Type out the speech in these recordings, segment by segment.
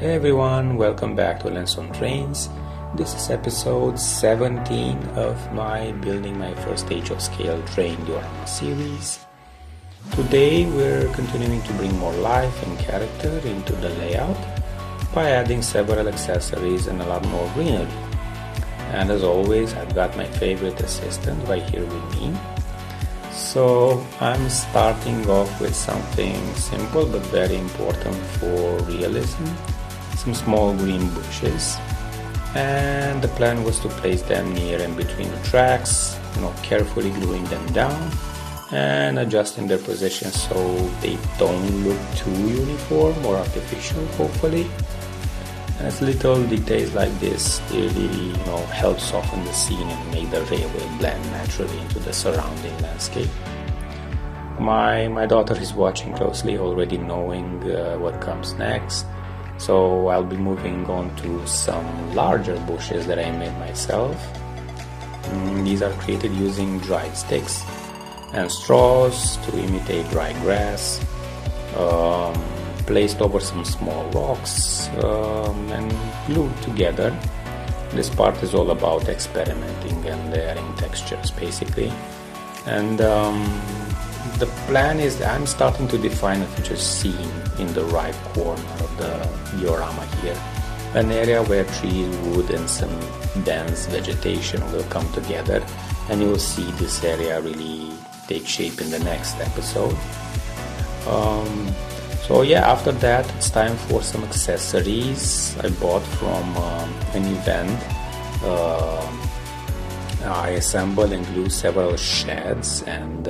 Hey everyone, welcome back to Lens on Trains. This is episode 17 of my Building My First Stage of Scale Train Diorama series. Today we're continuing to bring more life and character into the layout by adding several accessories and a lot more greenery. And as always, I've got my favorite assistant right here with me. So I'm starting off with something simple but very important for realism. Some small green bushes, and the plan was to place them near and between the tracks, carefully gluing them down and adjusting their position so they don't look too uniform or artificial, hopefully. As little details like this really help soften the scene and make the railway blend naturally into the surrounding landscape. My daughter is watching closely, already knowing what comes next. So I'll be moving on to some larger bushes that I made myself. These are created using dried sticks and straws to imitate dry grass, placed over some small rocks and glued together. This part is all about experimenting and layering textures basically. And the plan is that I'm starting to define a future scene in the right corner of the diorama here. An area where trees, wood and some dense vegetation will come together, and you will see this area really take shape in the next episode. So yeah, after that it's time for some accessories I bought from an event. I assembled and glued several sheds and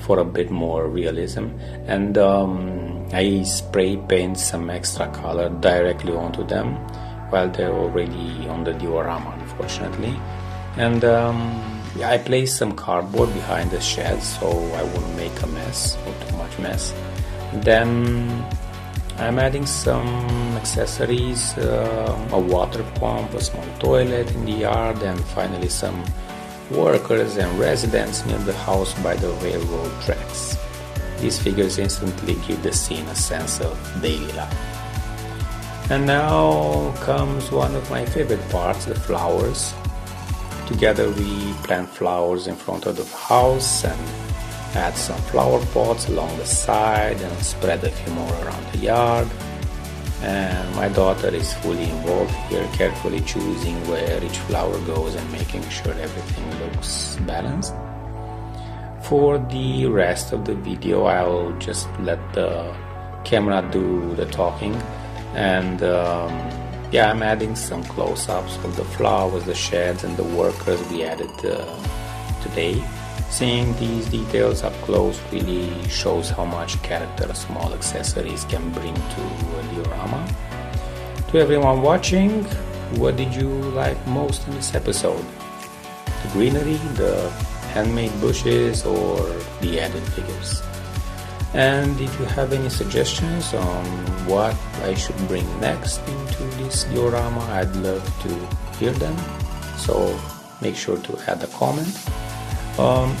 for a bit more realism, and I spray paint some extra color directly onto them while they're already on the diorama, unfortunately. And I placed some cardboard behind the sheds so I wouldn't make a mess or too much mess. Then I'm adding some accessories, a water pump, a small toilet in the yard, and finally some workers and residents near the house by the railroad tracks. These figures instantly give the scene a sense of daily life. And now comes one of my favorite parts, the flowers. Together we plant flowers in front of the house and add some flower pots along the side and spread a few more around the yard. And my daughter is fully involved here, carefully choosing where each flower goes and making sure everything looks balanced. For the rest of the video, I'll just let the camera do the talking. And I'm adding some close-ups of the flowers, the sheds and the workers we added today. Seeing these details up close really shows how much character small accessories can bring to a diorama. To everyone watching, what did you like most in this episode? The greenery, the handmade bushes, or the added figures? And if you have any suggestions on what I should bring next into this diorama, I'd love to hear them. So make sure to add a comment.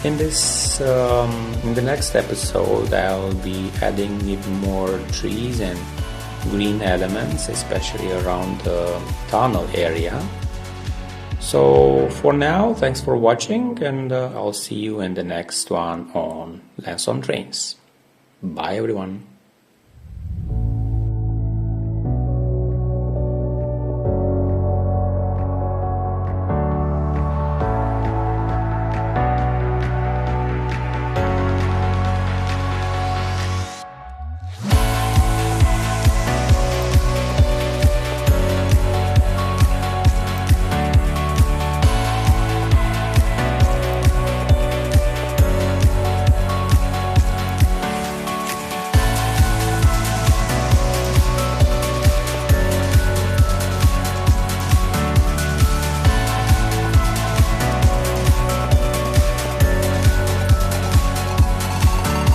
In the next episode, I'll be adding even more trees and green elements, especially around the tunnel area. So for now, thanks for watching, and I'll see you in the next one on Lens on Trains. Bye everyone.